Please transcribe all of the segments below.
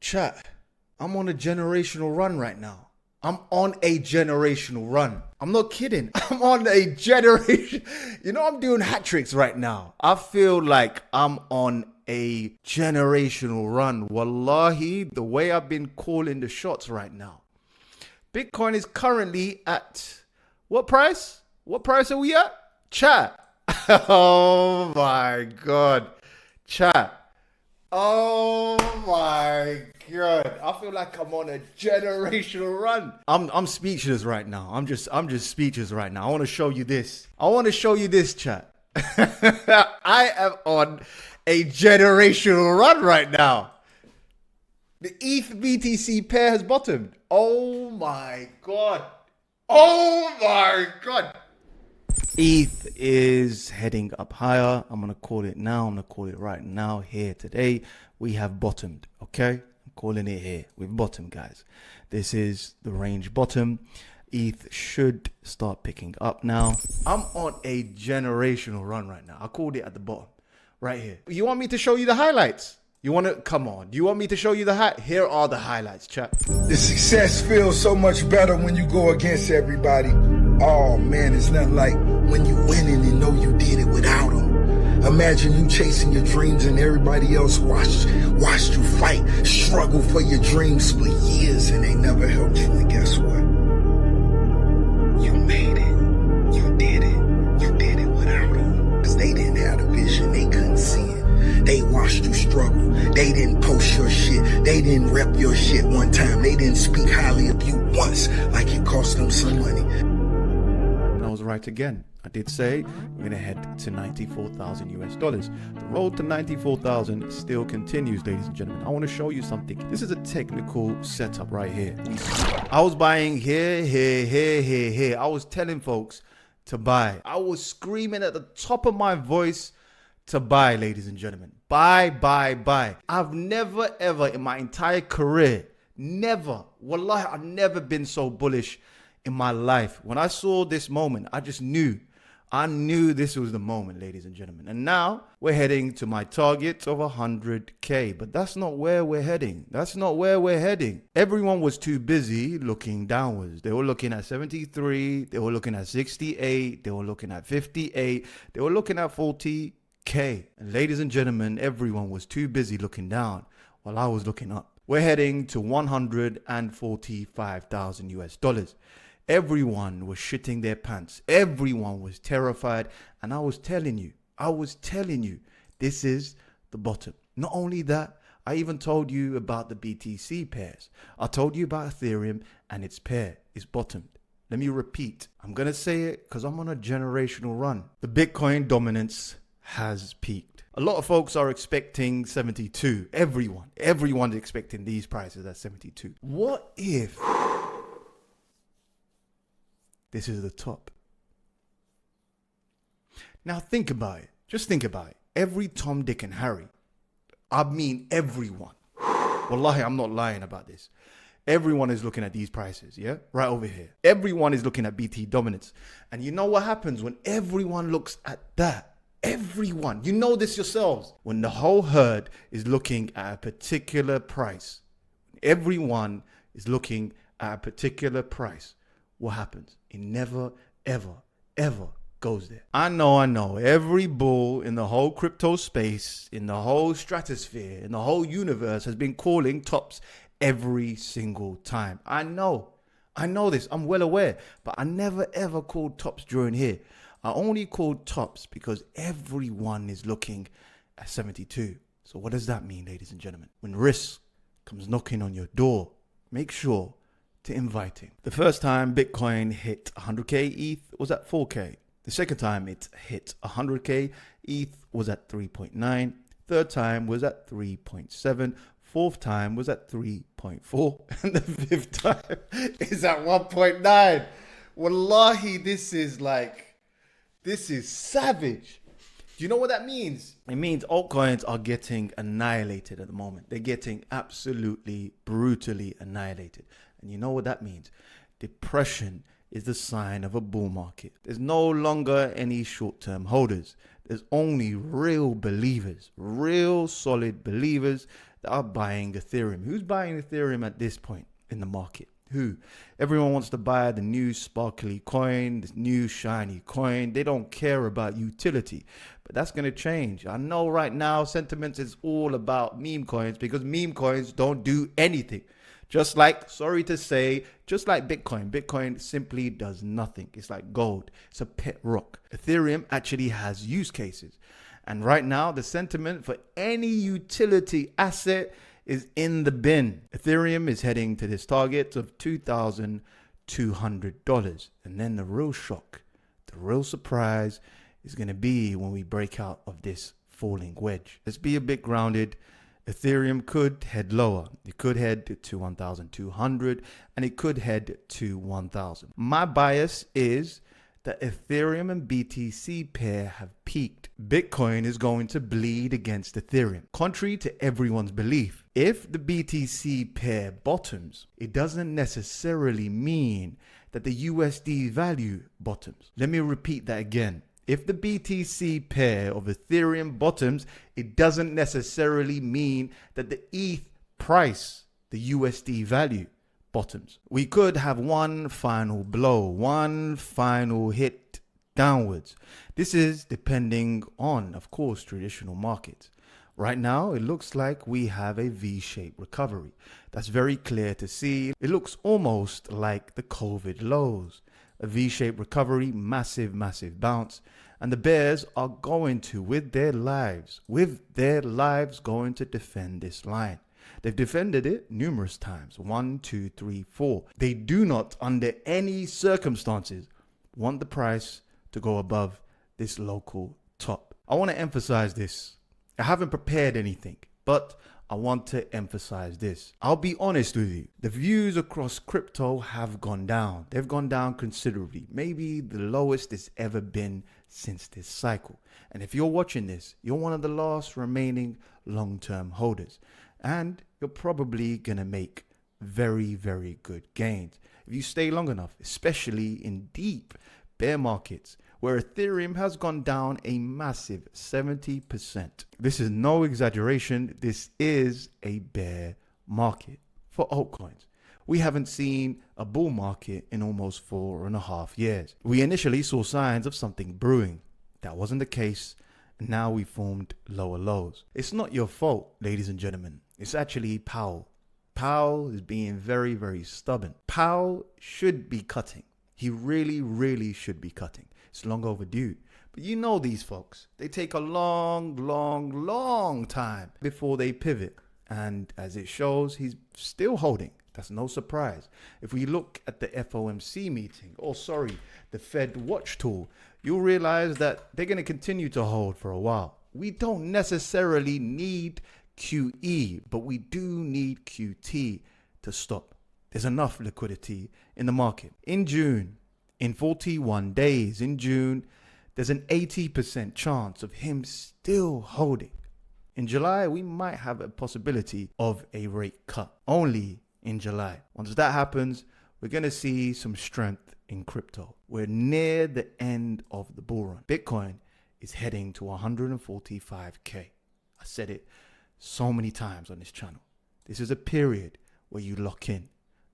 Chat, I'm on a generational run right now. I'm on a generational run. I'm not kidding. I'm on a generation. You know, I'm doing hat tricks right now. I feel like I'm on a generational run. Wallahi, the way I've been calling the shots right now. Bitcoin is currently at what price? What price are we at? Chat. Oh my God. Chat. Oh my God. I feel like I'm on a generational run. I'm speechless right now. I'm just speechless right now. I want to show you this. I want to show you this, chat. I am on a generational run right now. The ETH BTC pair has bottomed. Oh my God. Oh my God. ETH is heading up higher. I'm going to call it now. I'm going to call it right now here today. We have bottomed. Okay. I'm calling it here. We've bottomed, guys. This is the range bottom. ETH should start picking up now. I'm on a generational run right now. I called it at the bottom right here. You want me to show you the highlights? You want to, come on. Do you want me to show you here are the highlights, chat. The success feels so much better when you go against everybody. Oh man, it's nothing like when you winning and know you did it without them. Imagine you chasing your dreams and everybody else watched you fight, struggle for your dreams for years and they never helped you. And guess what? You made it. You did it. You did it without them. Because they didn't have the vision. They couldn't see it. They watched you struggle. They didn't post your shit. They didn't rep your shit one time. They didn't speak highly of you once like it cost them some money. And I was right again. I did say we're going to head to 94,000 US dollars. The road to 94,000 still continues, ladies and gentlemen. I want to show you something. This is a technical setup right here. I was buying here. I was telling folks to buy. I was screaming at the top of my voice to buy, ladies and gentlemen. Buy. I've never ever in my entire career, wallahi, I've never been so bullish in my life. When I saw this moment, I knew this was the moment, ladies and gentlemen. And now we're heading to my target of 100K. But that's not where we're heading. Everyone was too busy looking downwards. They were looking at 73. They were looking at 68. They were looking at 58. They were looking at 40K. And ladies and gentlemen, everyone was too busy looking down while I was looking up. We're heading to 145,000 US dollars. Everyone was shitting their pants. Everyone was terrified. And I was telling you, this is the bottom. Not only that, I even told you about the BTC pairs. I told you about Ethereum and its pair is bottomed. Let me repeat. I'm going to say it because I'm on a generational run. The Bitcoin dominance has peaked. A lot of folks are expecting 72. Everyone's expecting these prices at 72. What if this is the top? Now think about it. Just think about it. Every Tom, Dick and Harry, I mean everyone. Wallahi, I'm not lying about this. Everyone is looking at these prices, yeah? Right over here. Everyone is looking at BT dominance. And you know what happens when everyone looks at that? Everyone, you know this yourselves. When the whole herd is looking at a particular price, everyone is looking at a particular price, what happens? It never, ever goes there. I know. Every bull in the whole crypto space, in the whole stratosphere, in the whole universe has been calling tops every single time. I know this. I'm well aware. But I never, ever called tops during here. I only called tops because everyone is looking at 72. So what does that mean, ladies and gentlemen? When risk comes knocking on your door, make sure to invite him. The first time Bitcoin hit 100K, ETH was at 4K. The second time it hit 100K, ETH was at 3.9. Third time was at 3.7. Fourth time was at 3.4. And the fifth time is at 1.9. Wallahi, this is savage. Do you know what that means? It means altcoins are getting annihilated at the moment. They're getting absolutely brutally annihilated. And you know what that means? Depression is the sign of a bull market. There's no longer any short-term holders. There's only real believers, real solid believers that are buying Ethereum. Who's buying Ethereum at this point in the market? Who? Everyone wants to buy the new sparkly coin, this new shiny coin. They don't care about utility, but that's going to change. I know right now sentiment is all about meme coins because meme coins don't do anything. Just like, sorry to say, just like Bitcoin. Bitcoin simply does nothing. It's like gold. It's a pet rock. Ethereum actually has use cases. And right now, the sentiment for any utility asset is in the bin. Ethereum is heading to this target of $2,200. And then the real shock, the real surprise is going to be when we break out of this falling wedge. Let's be a bit grounded. Ethereum could head lower. It could head to 1,200 and it could head to 1,000. My bias is that Ethereum and BTC pair have peaked. Bitcoin is going to bleed against Ethereum. Contrary to everyone's belief, if the BTC pair bottoms, it doesn't necessarily mean that the USD value bottoms. Let me repeat that again. If the BTC pair of Ethereum bottoms, it doesn't necessarily mean that the ETH price, the USD value, bottoms. We could have one final blow, one final hit downwards. This is depending on, of course, traditional markets. Right now, it looks like we have a V-shaped recovery. That's very clear to see. It looks almost like the COVID lows. A V-shaped recovery, massive, massive bounce. And the bears are going to, with their lives, going to defend this line. They've defended it numerous times. 1, 2, 3, 4. They do not, under any circumstances, want the price to go above this local top. I want to emphasize this. I haven't prepared anything, but I want to emphasize this. I'll be honest with you. The views across crypto have gone down. They've gone down considerably. Maybe the lowest it's ever been since this cycle. And if you're watching this, you're one of the last remaining long-term holders. And you're probably going to make very, very good gains if you stay long enough, especially in deep bear markets where Ethereum has gone down a massive 70%. This is no exaggeration. This is a bear market for altcoins. We haven't seen a bull market in almost 4.5 years. We initially saw signs of something brewing. That wasn't the case. And now we formed lower lows. It's not your fault, ladies and gentlemen. It's actually Powell. Powell is being very, very stubborn. Powell should be cutting. He really, really should be cutting. It's long overdue. But you know these folks. They take a long, long, long time before they pivot. And as it shows, he's still holding. That's no surprise. If we look at the FOMC meeting, the Fed watch tool, you'll realize that they're going to continue to hold for a while. We don't necessarily need QE, but we do need QT to stop. There's enough liquidity in the market. In June, in 41 days, in June, there's an 80% chance of him still holding. In July, we might have a possibility of a rate cut. Only in July. Once that happens, we're going to see some strength in crypto. We're near the end of the bull run. Bitcoin is heading to 145K. I said it so many times on this channel. This is a period where you lock in.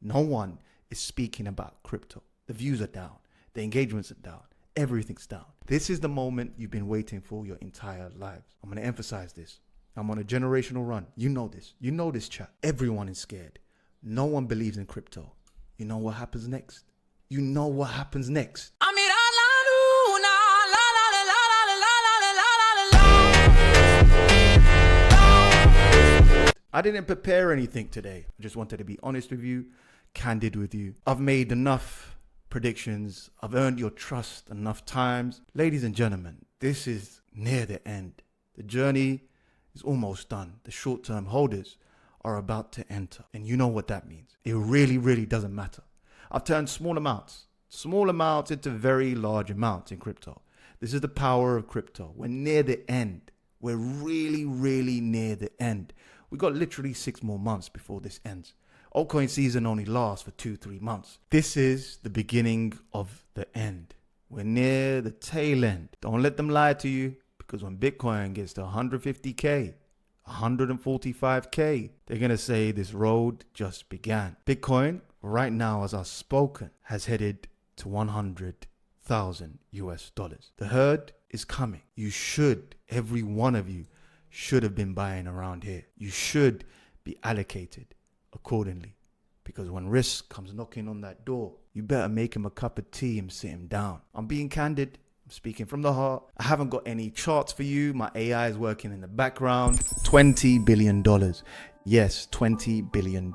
No one is speaking about crypto. The views are down. The engagements are down. Everything's down. This is the moment you've been waiting for your entire lives. I'm going to emphasize this. I'm on a generational run. You know this. You know this, chat. Everyone is scared. No one believes in crypto. You know what happens next? You know what happens next. I didn't prepare anything today. I just wanted to be honest with you, candid with you. I've made enough predictions. I've earned your trust enough times. Ladies and gentlemen, this is near the end. The journey is almost done. The short-term holders are about to enter. And you know what that means. It really, really doesn't matter. I've turned small amounts into very large amounts in crypto. This is the power of crypto. We're near the end. We're really, really near the end. We got literally 6 more months before this ends. Altcoin season only lasts for 2-3 months. This is the beginning of the end. We're near the tail end. Don't let them lie to you, because when Bitcoin gets to 150K, 145K. They're going to say this road just began. Bitcoin right now, as I've spoken, has headed to 100,000 US dollars. The herd is coming. You should, every one of you should have been buying around here. You should be allocated accordingly, because when risk comes knocking on that door, you better make him a cup of tea and sit him down. I'm being candid. I'm speaking from the heart. I haven't got any charts for you. My AI is working in the background. $20 billion. Yes, $20 billion.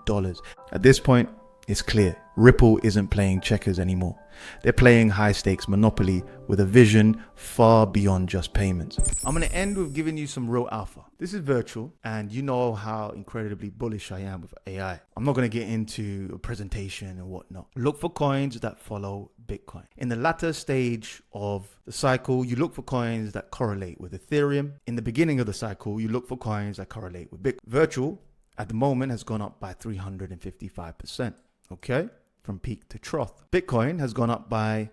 At this point, it's clear. Ripple isn't playing checkers anymore. They're playing high stakes Monopoly with a vision far beyond just payments. I'm going to end with giving you some real alpha. This is virtual, and you know how incredibly bullish I am with AI. I'm not going to get into a presentation and whatnot. Look for coins that follow Bitcoin. In the latter stage of the cycle, you look for coins that correlate with Ethereum. In the beginning of the cycle, you look for coins that correlate with Bitcoin. Virtual at the moment has gone up by 355%. Okay? From peak to trough. Bitcoin has gone up by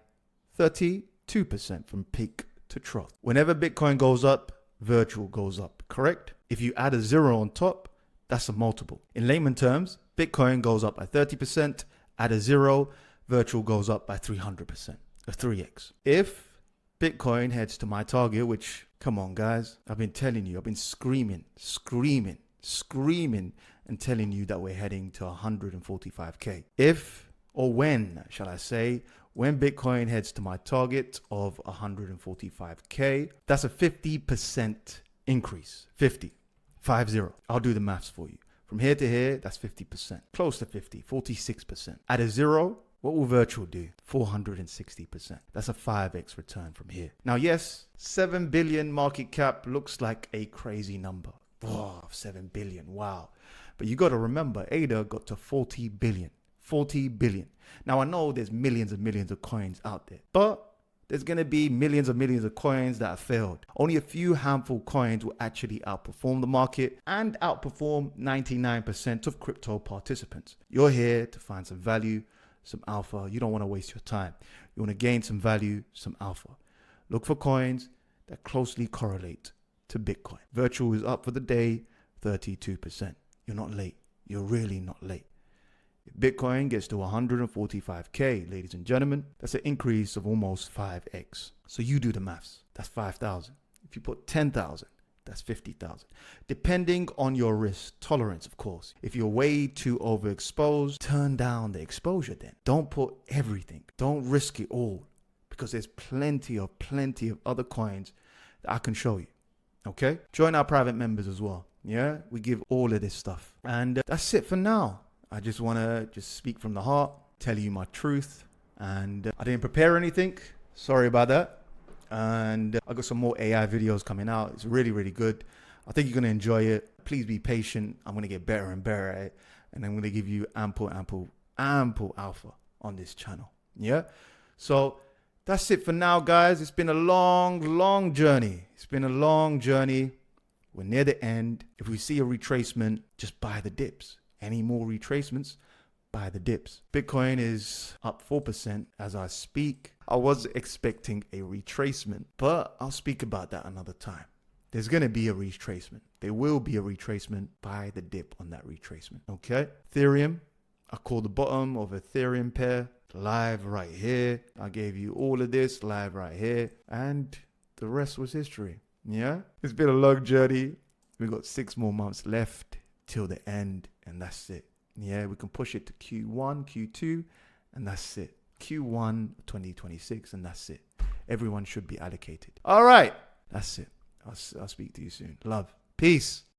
32% from peak to trough. Whenever Bitcoin goes up, virtual goes up, correct? If you add a zero on top, that's a multiple. In layman terms, Bitcoin goes up by 30%, add a zero, virtual goes up by 300%, a 3x. If Bitcoin heads to my target, which, come on guys, I've been telling you, I've been screaming and telling you that we're heading to 145K. If, or when, shall I say, when Bitcoin heads to my target of 145K, that's a 50% increase. 50. I'll do the maths for you. From here to here, that's 50%. Close to 50, 46%. At a zero, what will virtual do? 460%. That's a 5x return from here. Now, yes, 7 billion market cap looks like a crazy number. Oh, 7 billion, wow. But you got to remember, ADA got to 40 billion. 40 billion. Now, I know there's millions and millions of coins out there, but there's going to be millions and millions of coins that have failed. Only a few handful coins will actually outperform the market and outperform 99% of crypto participants. You're here to find some value, some alpha. You don't want to waste your time. You want to gain some value, some alpha. Look for coins that closely correlate to Bitcoin. Virtual is up for the day, 32%. You're not late. You're really not late. If Bitcoin gets to 145K, ladies and gentlemen, that's an increase of almost 5x. So you do the maths. That's 5,000. If you put 10,000, that's 50,000. Depending on your risk tolerance, of course. If you're way too overexposed, turn down the exposure then. Don't put everything. Don't risk it all, because there's plenty of other coins that I can show you. Okay? Join our private members as well. Yeah? We give all of this stuff. And that's it for now. I just want to speak from the heart, tell you my truth. And I didn't prepare anything. Sorry about that. And I got some more AI videos coming out. It's really, really good. I think you're going to enjoy it. Please be patient. I'm going to get better and better at it. And I'm going to give you ample alpha on this channel. Yeah? So that's it for now, guys. It's been a long journey. We're near the end. If we see a retracement, just buy the dips. Any more retracements, buy the dips. Bitcoin is up 4% as I speak. I was expecting a retracement, but I'll speak about that another time. There's going to be a retracement. There will be a retracement. Buy the dip on that retracement. Okay? Ethereum, I call the bottom of Ethereum pair live right here. I gave you all of this live right here. And the rest was history. Yeah? It's been a long journey. We've got 6 more months left till the end, and that's it. Yeah, we can push it to Q1, Q2, and that's it. Q1 2026, and that's it. Everyone should be allocated. All right, that's it. I'll speak to you soon. Love. Peace.